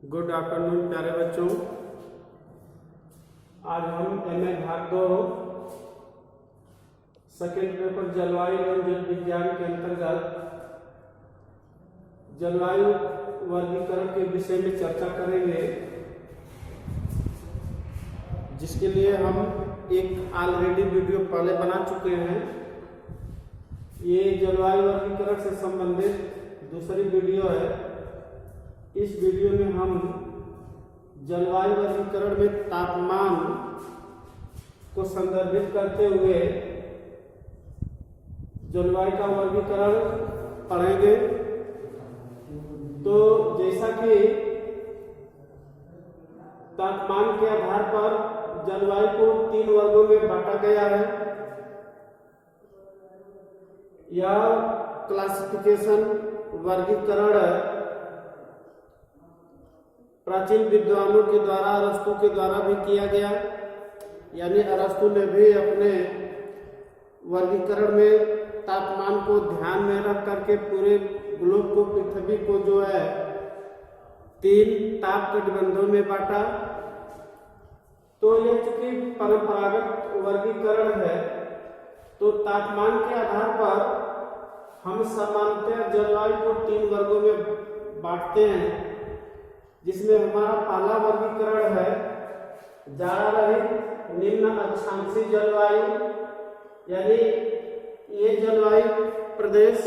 Good afternoon प्यारे बच्चों। आज हम एमए भाग 2 सेकेंड पेपर जलवायु एवं जल विज्ञान के अंतर्गत जलवायु वर्गीकरण के विषय में चर्चा करेंगे, जिसके लिए हम एक ऑलरेडी वीडियो पहले बना चुके हैं। ये जलवायु वर्गीकरण से संबंधित दूसरी वीडियो है। इस वीडियो में हम जलवायु वर्गीकरण में तापमान को संदर्भित करते हुए जलवायु का वर्गीकरण पढ़ेंगे। तो जैसा कि तापमान के आधार पर जलवायु को 3 वर्गों में बांटा गया है। यह क्लासिफिकेशन वर्गीकरण प्राचीन विद्वानों के द्वारा, अरस्तु के द्वारा भी किया गया। यानी अरस्तु ने भी अपने वर्गीकरण में तापमान को ध्यान में रख करके पूरे ग्लोब को, पृथ्वी को जो है 3 ताप कटिबंधों में बांटा। तो यह चूंकि परंपरागत वर्गीकरण है, तो तापमान के आधार पर हम सामान्यतः जलवायु को 3 वर्गों में बांटते हैं, जिसमें हमारा पहला वर्गीकरण है जाड़ा रहित निम्न अक्षांशीय जलवायु। यानी ये जलवायु प्रदेश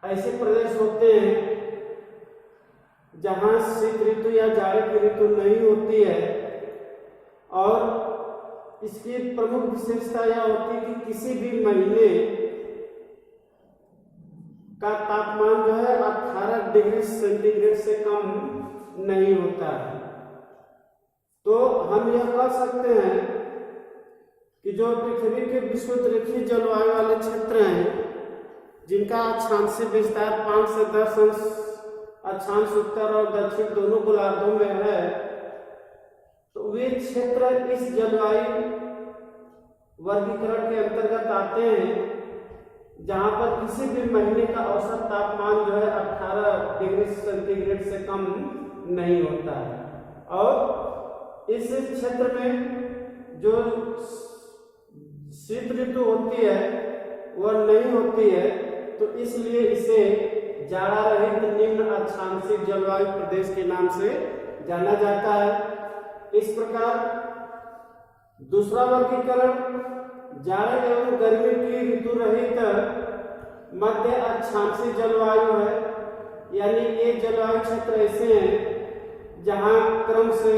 ऐसे प्रदेश होते हैं जहां शीत ऋतु या जाड़े की ऋतु नहीं होती है, और इसकी प्रमुख विशेषता यह होती है कि किसी भी महीने का तापमान जो है 18 डिग्री सेंटीग्रेड से कम नहीं होता है। तो हम यह कह सकते हैं कि जो पृथ्वी के विषुवत-रेखीय जलवायु वाले क्षेत्र हैं, जिनका अक्षांशीय विस्तार 5 से 10 अंश अक्षांश उत्तर और दक्षिण दोनों गोलार्धों में है, तो वे क्षेत्र इस जलवायु वर्गीकरण के अंतर्गत आते हैं, जहां पर किसी भी महीने का औसत तापमान जो है 18 डिग्री सेंटीग्रेड से कम नहीं होता है। और इस क्षेत्र में जो शीत ऋतु होती है वह नहीं होती है, तो इसलिए इसे जाड़ा रहित निम्न अक्षांशीय जलवायु प्रदेश के नाम से जाना जाता है। इस प्रकार दूसरा वर्गीकरण जाड़े एवं गर्मी की ऋतु रहित मध्य अक्षांशीय जलवायु है। यानी ये जलवायु क्षेत्र ऐसे हैं जहां क्रम से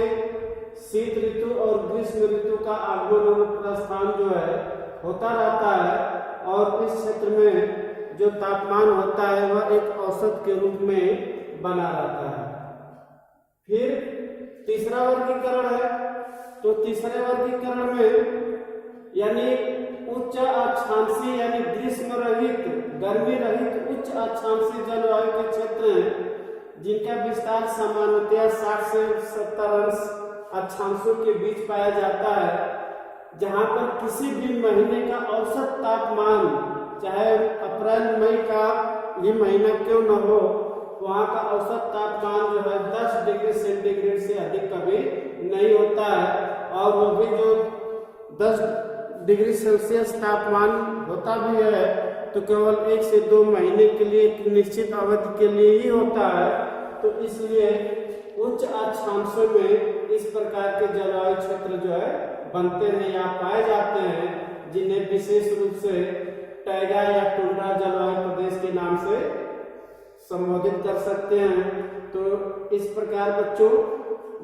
शीत ऋतु और ग्रीष्म ऋतु का आगमन और प्रस्थान जो है होता रहता है, और इस क्षेत्र में जो तापमान होता है वह एक औसत के रूप में बना रहता है। फिर तीसरा वर्गीकरण है। तो तीसरे वर्गीकरण में यानी उच्च अक्षांशीय यानी ग्रीष्म रहित, गर्मी रहित उच्च अक्षांशीय जलवायु के क्षेत्र हैं, जिनका विस्तार सामान्यतः 60 से 70 अंश अक्षांशों के बीच पाया जाता है, जहां पर किसी भी महीने का औसत तापमान, चाहे अप्रैल मई का ये महीना क्यों न हो, वहां का औसत तापमान जो है 10 डिग्री सेंटीग्रेड से अधिक कभी नहीं होता है। और वो भी जो 10 डिग्री सेल्सियस तापमान होता भी है तो केवल 1 से 2 महीने के लिए, एक निश्चित अवधि के लिए ही होता है। तो इसलिए उच्च अक्षांशों में इस प्रकार के जलवायु क्षेत्र जो है बनते हैं या पाए जाते हैं, जिन्हें विशेष रूप से टैगा या टुंड्रा जलवायु प्रदेश के नाम से संबोधित कर सकते हैं। तो इस प्रकार बच्चों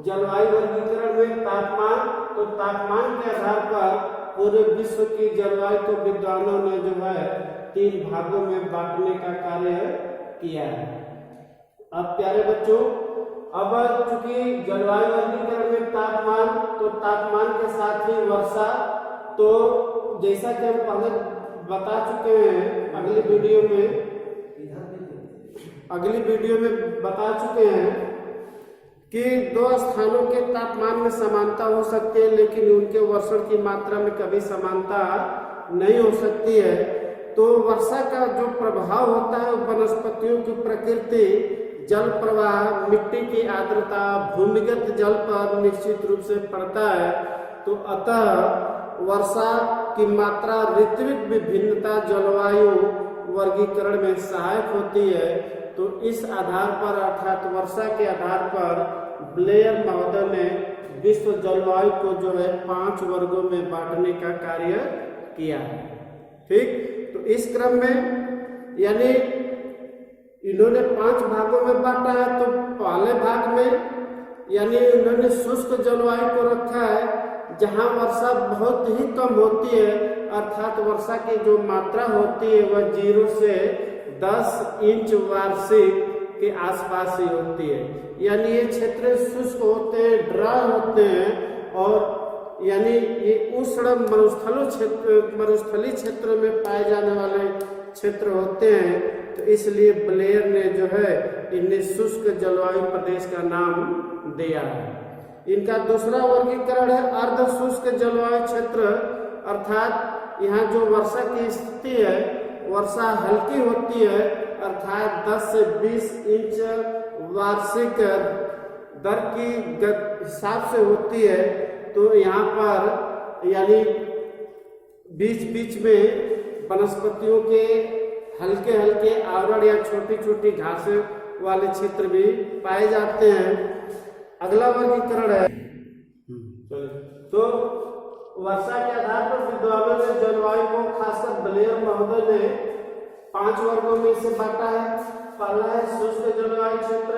जलवायु वर्गीकरण में तापमान के आधार पर पूरे विश्व की जलवायु को विद्वानों ने जो है 3 भागों में बांटने का कार्य किया है। अब प्यारे बच्चों, अब चूंकि जलवायु वर्गीकरण में तापमान के साथ ही वर्षा, तो जैसा कि हम पहले बता चुके हैं अगली वीडियो में बता चुके हैं कि 2 स्थानों के तापमान में समानता हो सकती है, लेकिन उनके वर्षण की मात्रा में कभी समानता नहीं हो सकती है। तो वर्षा का जो प्रभाव होता है वनस्पतियों की प्रकृति जल प्रवाह, मिट्टी की आर्द्रता, भूमिगत जल पर निश्चित रूप से पड़ता है। तो अतः वर्षा की मात्रा, ऋत्विक विभिन्नता जलवायु वर्गीकरण में सहायक होती है। तो इस आधार पर अर्थात वर्षा के आधार पर ब्लेयर महोदय ने विश्व जलवायु को जो है 5 वर्गों में बांटने का कार्य किया है। ठीक, तो इस क्रम में यानी इन्होंने 5 भागों में बांटा है। तो पहले भाग में यानी उन्होंने शुष्क जलवायु को रखा है, जहां वर्षा बहुत ही कम होती है, अर्थात वर्षा की जो मात्रा होती है वह 0 से 10 इंच वार्षिक के आसपास ही होती है। यानी ये क्षेत्र शुष्क होते हैं, ड्राई होते हैं, और यानी ये उष्ण मरुस्थली क्षेत्र में पाए जाने वाले क्षेत्र होते हैं। तो इसलिए ब्लेयर ने जो है इन्हें शुष्क जलवायु प्रदेश का नाम दिया है। इनका दूसरा वर्गीकरण है अर्ध शुष्क जलवायु क्षेत्र, अर्थात यहाँ जो वर्षा की स्थिति है, वर्षा हल्की होती है, अर्थात 10 से 20 इंच वार्षिक दर की हिसाब से होती है। तो यहाँ पर यानी बीच बीच में वनस्पतियों के हल्के हल्के आवरण या छोटी छोटी घासें वाले क्षेत्र भी पाए जाते हैं। अगला वर्गीकरण है, तो वर्षा के आधार पर विद्वानों ने जलवायु को खासकर ब्लेयर महोदय ने 5 वर्गों में इसे बांटा है। पहला है शुष्क जलवायु क्षेत्र।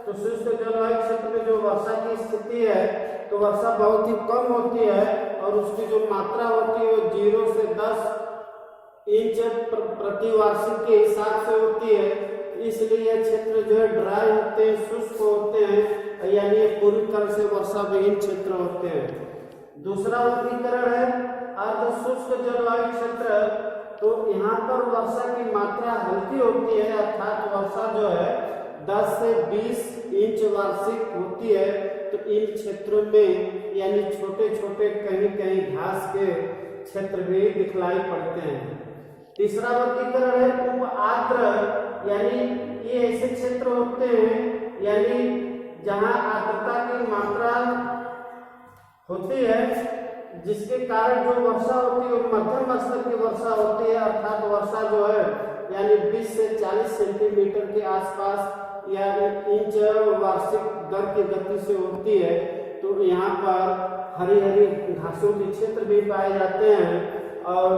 तो शुष्क जलवायु क्षेत्र में जो वर्षा की स्थिति है, तो वर्षा बहुत ही कम होती है और उसकी जो मात्रा होती है वो 0 से 10 इंच प्रति वार्षिक के हिसाब से होती है। इसलिए यह क्षेत्र जो है ड्राई होते हैं, शुष्क होते हैं, यानी पूरी तरह से वर्षा विहीन क्षेत्र होते हैं। दूसरा वर्गीकरण है अर्ध शुष्क जलवायु क्षेत्र। तो यहाँ पर वर्षा की मात्रा हल्की होती है, अर्थात वर्षा जो है 10 से 20 इंच वार्षिक होती है। तो इन क्षेत्रों में यानी छोटे छोटे कहीं कहीं घास के क्षेत्र भी दिखलाई पड़ते हैं। तीसरा वर्गीकरण है उप आर्द्र, यानी ये ऐसे क्षेत्र होते हैं यानी जहाँ आर्द्रता की मात्रा होती है, जिसके कारण जो वर्षा होती है वो मध्यम स्तर की वर्षा होती है, अर्थात वर्षा जो है यानी 20 से 40 सेंटीमीटर के आसपास या इंच वार्षिक दर की गति से होती है। तो यहाँ पर हरी हरी घासों के क्षेत्र भी पाए जाते हैं। और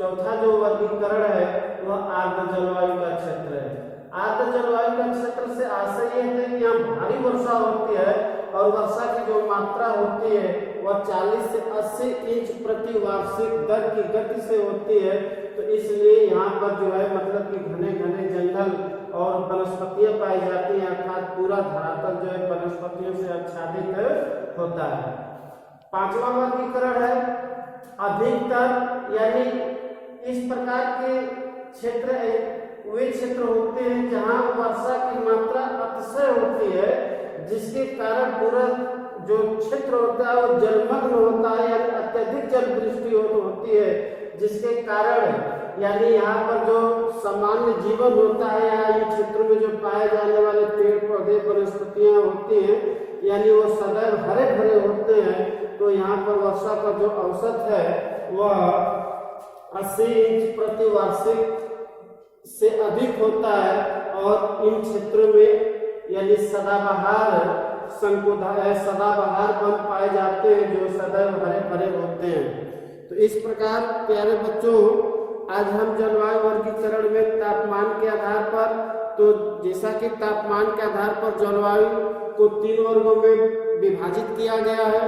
चौथा जो वर्गीकरण है वह आर्द्र जलवायु का क्षेत्र है। आर्द्र जलवायु का क्षेत्र से आशय यह है कि यहाँ भारी वर्षा होती है और वर्षा की जो मात्रा होती है वह 40 से 80 इंच प्रति वार्षिक दर की गति से होती है। तो इसलिए यहाँ पर जो है मतलब कि घने घने जंगल और वनस्पतियां पाई जाती हैं, अर्थात पूरा धरातल जो है वनस्पतियों से आच्छादित होता है। 5वां वर्गीकरण है अधिकतर, यानी इस प्रकार के क्षेत्र वे क्षेत्र होते हैं जहां वर्षा की मात्रा अतिशय होती है, जिसके कारण पूरा जो क्षेत्र होता है वो जलमग्न होता है, यानी अत्यधिक जल वृष्टि होती है, जिसके कारण यानी यहाँ पर जो सामान्य जीवन होता है या इन क्षेत्रों में जो पाए जाने वाले पेड़ पौधे वनस्पतियां होती हैं यानी वो सदैव हरे भरे होते हैं। तो यहाँ पर वर्षा का जो औसत है वह 80 इंच प्रति वार्षिक से अधिक होता है। और इन क्षेत्रों में यानी सदाबहार वन पाए जाते हैं जो सदैव हरे भरे होते हैं। तो इस प्रकार प्यारे बच्चों, आज हम जलवायु वर्गीकरण में तापमान के आधार पर, तो जैसा कि तापमान के आधार पर जलवायु को 3 वर्गों में विभाजित किया गया है।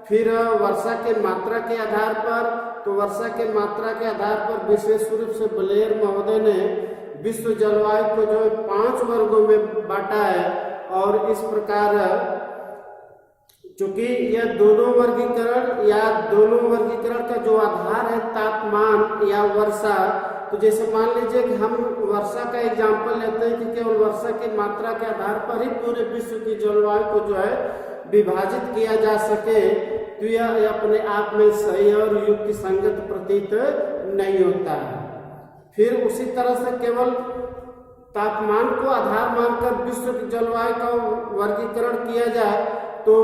फिर वर्षा के मात्रा के आधार पर, तो वर्षा के मात्रा के आधार पर विशेष रूप से ब्लेयर महोदय ने विश्व जलवायु को जो 5 वर्गों में बांटा है। और इस प्रकार चूंकि यह दोनों वर्गीकरण का जो आधार है तापमान या वर्षा, तो जैसे मान लीजिए कि हम वर्षा का एग्जाम्पल लेते हैं कि केवल वर्षा की मात्रा के आधार पर ही पूरे विश्व की जलवायु को जो है विभाजित किया जा सके, तो यह अपने आप में सही और युक्ति संगत प्रतीत नहीं होता है। फिर उसी तरह से केवल तापमान को आधार मानकर विश्व की जलवायु का वर्गीकरण किया जाए तो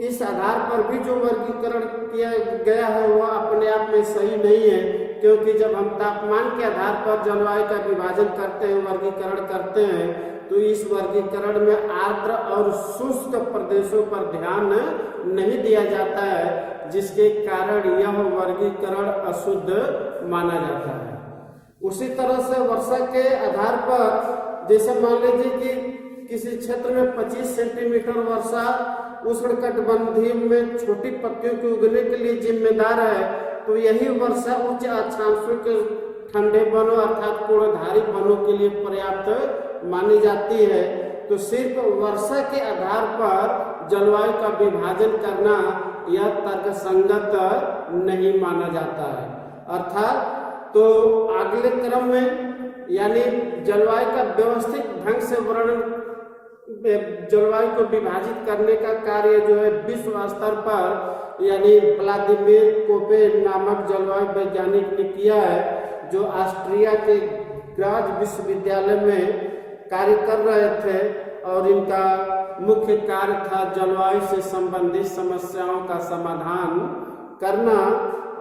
इस आधार पर भी जो वर्गीकरण किया गया है वह अपने आप में सही नहीं है, क्योंकि जब हम तापमान के आधार पर जलवायु का विभाजन करते हैं, वर्गीकरण करते हैं, तो इस वर्गीकरण में आर्द्र और शुष्क प्रदेशों पर ध्यान नहीं दिया जाता है, जिसके कारण यह वर्गीकरण अशुद्ध माना जाता है। उसी तरह से वर्षा के आधार पर जैसे मान लीजिए कि किसी क्षेत्र में 25 सेंटीमीटर वर्षा उष्णकटिबंधीय में छोटी पत्तियों के उगने के लिए जिम्मेदार है, तो यही वर्षा उच्च अक्षांशों के ठंडे वनों अर्थात पूर्णधारी वनों के लिए पर्याप्त मानी जाती है। तो सिर्फ वर्षा के आधार पर जलवायु का विभाजन करना यह तर्कसंगत नहीं माना जाता है। अर्थात तो अगले क्रम में यानी जलवायु का व्यवस्थित ढंग से वर्णन, जलवायु को विभाजित करने का कार्य जो है विश्व स्तर पर यानी व्लादिमीर कोपेन नामक जलवायु वैज्ञानिक ने किया है, जो ऑस्ट्रिया के ग्राज विश्वविद्यालय में कार्य कर रहे थे, और इनका मुख्य कार्य था जलवायु से संबंधित समस्याओं का समाधान करना।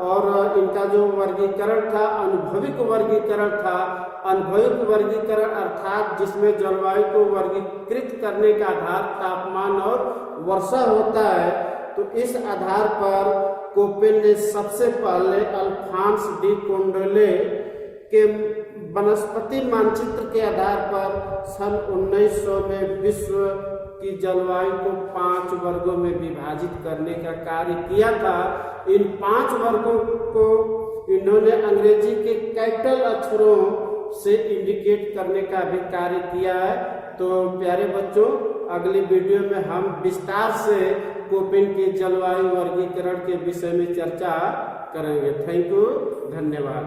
और इनका जो वर्गीकरण था अनुभविक वर्गीकरण था। अनुभविक वर्गीकरण अर्थात जिसमें जलवायु को वर्गीकृत करने का आधार तापमान और वर्षा होता है। तो इस आधार पर कोपेन ने सबसे पहले अल्फांस डी कोंडोले के वनस्पति मानचित्र के आधार पर सन 1900 में विश्व की जलवायु को 5 वर्गों में विभाजित करने का कार्य किया था। इन 5 वर्गों को इन्होंने अंग्रेजी के कैपिटल अक्षरों से इंडिकेट करने का भी कार्य किया है। तो प्यारे बच्चों, अगली वीडियो में हम विस्तार से कोपेन के जलवायु वर्गीकरण के विषय में चर्चा करेंगे। थैंक यू, धन्यवाद।